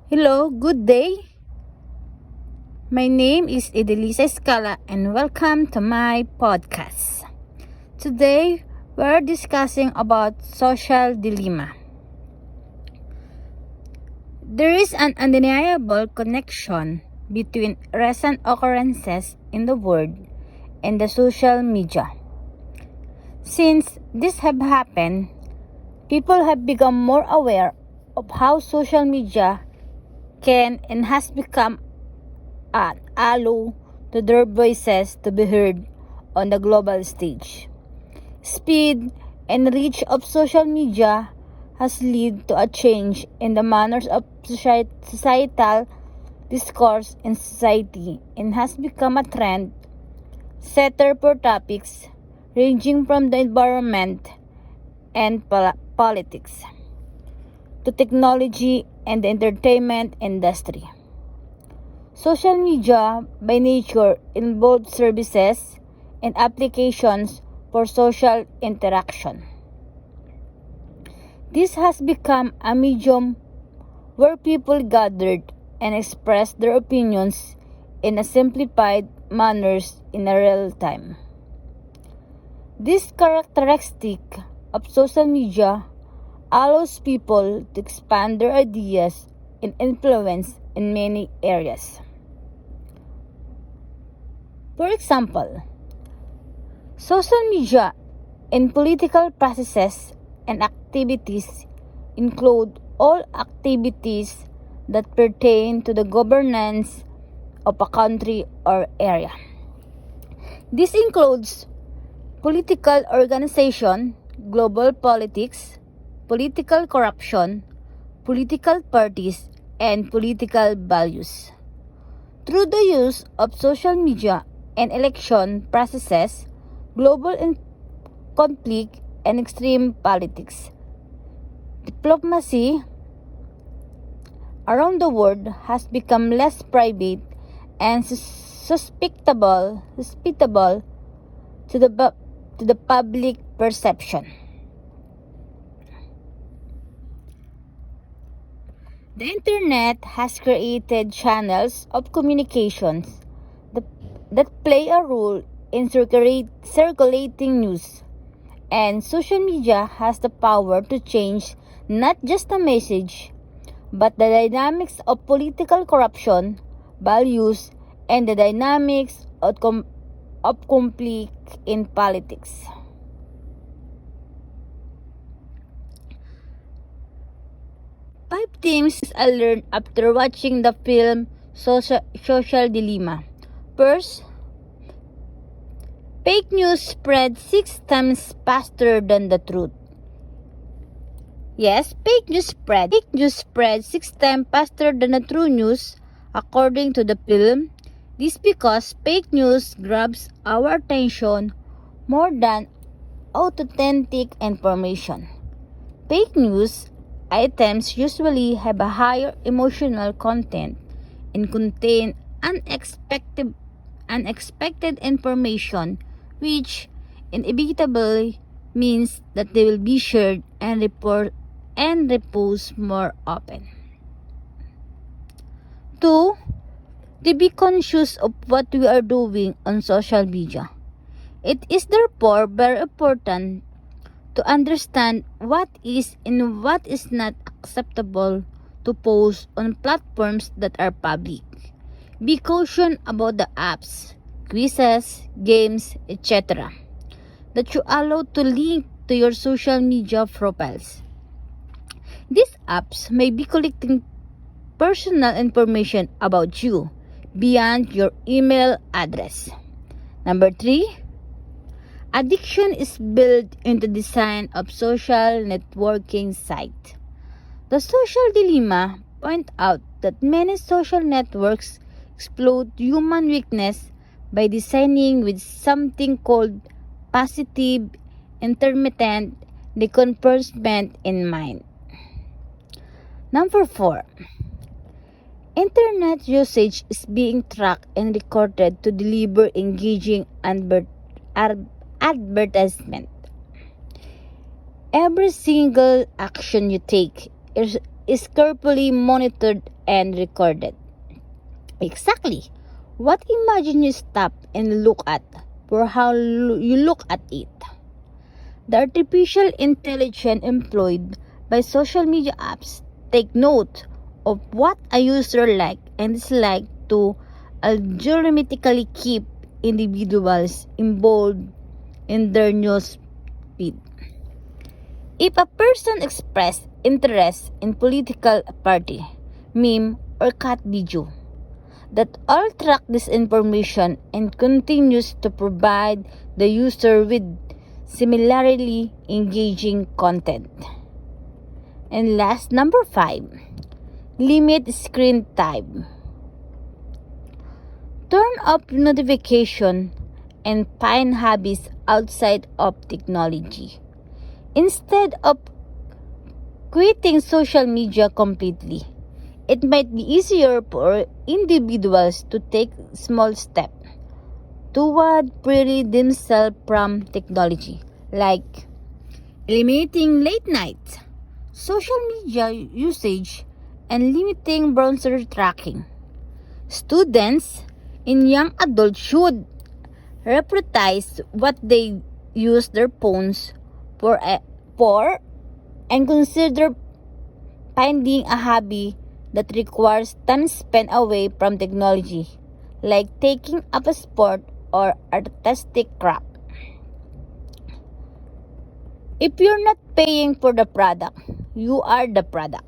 Hello, good day. My name is Edelisa Escala and welcome to my podcast. Today, we're discussing about social dilemma. There is an undeniable connection between recent occurrences in the world and the social media. Since this have happened, people have become more aware of how social media can and has become an ally to their voices to be heard on the global stage. Speed and reach of social media has led to a change in the manners of societal discourse in society and has become a trend setter for topics ranging from the environment and politics to technology and the entertainment industry. Social media, by nature, involves services and applications for social interaction. This has become a medium where people gathered and expressed their opinions in a simplified manners in a real time. This characteristic of social media allows people to expand their ideas and influence in many areas. For example, social media in political processes and activities include all activities that pertain to the governance of a country or area. This includes political organization, global politics, political corruption, political parties, and political values. Through the use of social media and election processes, global conflict, and extreme politics, diplomacy around the world has become less private and susceptible to the public perception. The internet has created channels of communications that play a role in circulating news, and social media has the power to change not just a message, but the dynamics of political corruption, values, and the dynamics of conflict in politics. Five things I learned after watching the film Social Dilemma. First, fake news spread 6 times faster than the truth. Yes, fake news spread 6 times faster than the true news, according to the film. This because fake news grabs our attention more than authentic information. Fake news items usually have a higher emotional content and contain unexpected information, which inevitably means that they will be shared and reposted more often. 2. To be conscious of what we are doing on social media. It is therefore very important to understand what is and what is not acceptable to post on platforms that are public. Be cautious about the apps, quizzes, games, etc. that you allow to link to your social media profiles. These apps may be collecting personal information about you beyond your email address. Number 3, addiction is built into the design of social networking site. The Social Dilemma point out that many social networks exploit human weakness by designing with something called positive intermittent reinforcement in mind. Number 4, internet usage is being tracked and recorded to deliver engaging advertisement. Every single action you take is carefully monitored and recorded. Exactly. What imagine you stop and look at for how you look at it. The artificial intelligence employed by social media apps take note of what a user like and dislike to algorithmically keep individuals involved in their news feed. If a person express interest in political party, meme, or cat video, that all track this information and continues to provide the user with similarly engaging content. And last, number 5, limit screen time. Turn off notification and find hobbies outside of technology. Instead of quitting social media completely, it might be easier for individuals to take small steps toward freeing themselves from technology, like eliminating late night social media usage and limiting browser tracking. Students and young adults should prioritize what they use their phones for and consider finding a hobby that requires time spent away from technology, like taking up a sport or artistic craft. If you're not paying for the product, you are the product.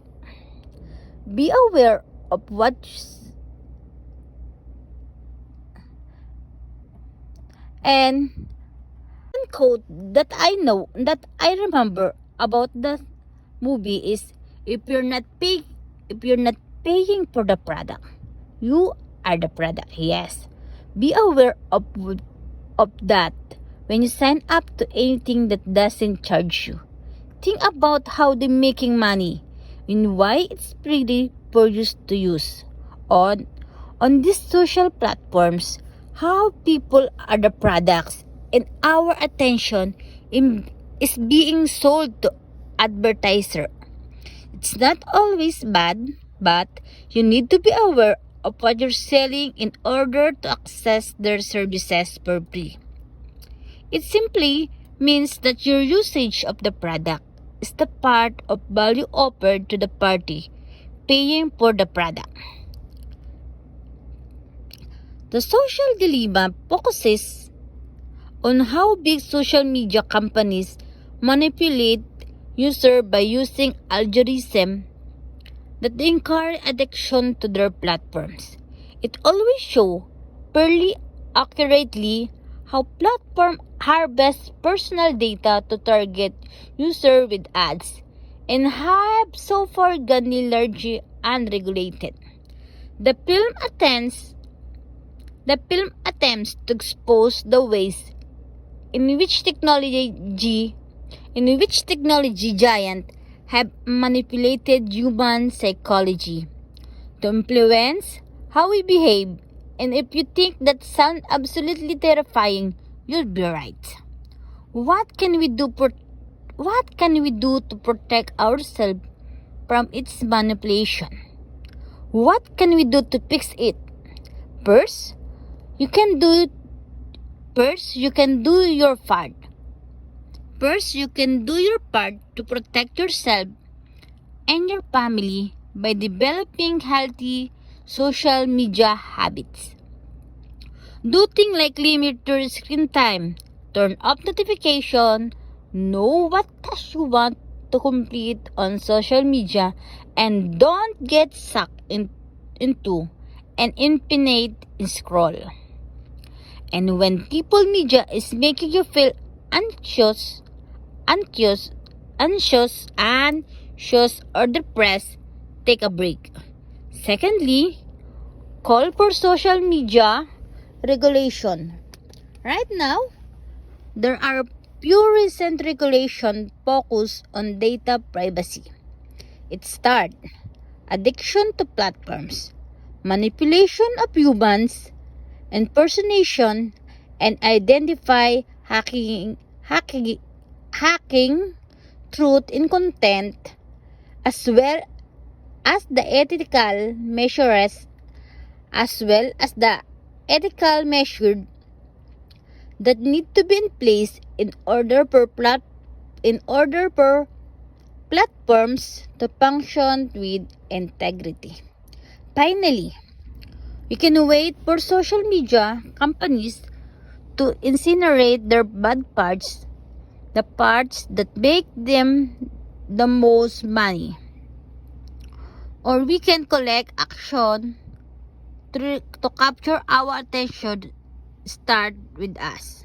Be aware of what and one quote that I remember about the movie is if you're not paying for the product, you are the product. Yes. Be aware of that when you sign up to anything that doesn't charge you. Think about how they're making money and why it's pretty for you to use. On these social platforms, how people are the products and our attention is being sold to advertiser. It's not always bad, but you need to be aware of what you're selling in order to access their services for free. It simply means that your usage of the product is the part of value offered to the party paying for the product. The social dilemma focuses on how big social media companies manipulate users by using algorithms that encourage addiction to their platforms. It always shows fairly accurately how platforms harvest personal data to target users with ads and have so far gone largely unregulated. The film attempts to expose the ways in which technology giants have manipulated human psychology to influence how we behave. And if you think that sounds absolutely terrifying, you'll be right. What can we do to protect ourselves from its manipulation? What can we do to fix it? First, you can do your part. First, you can do your part to protect yourself and your family by developing healthy social media habits. Do things like limit your screen time, turn off notification, know what tasks you want to complete on social media, and don't get sucked into an infinite scroll. And when people media is making you feel anxious, or depressed, take a break. Secondly, call for social media regulation. Right now, there are few recent regulations focused on data privacy. It starts addiction to platforms, manipulation of humans, impersonation, and identify hacking truth in content, as well as the ethical measures as well as the ethical measures that need to be in place in order for platforms to function with integrity. Finally, we can wait for social media companies to incinerate their bad parts, the parts that make them the most money. Or we can collect action to capture our attention. Start with us.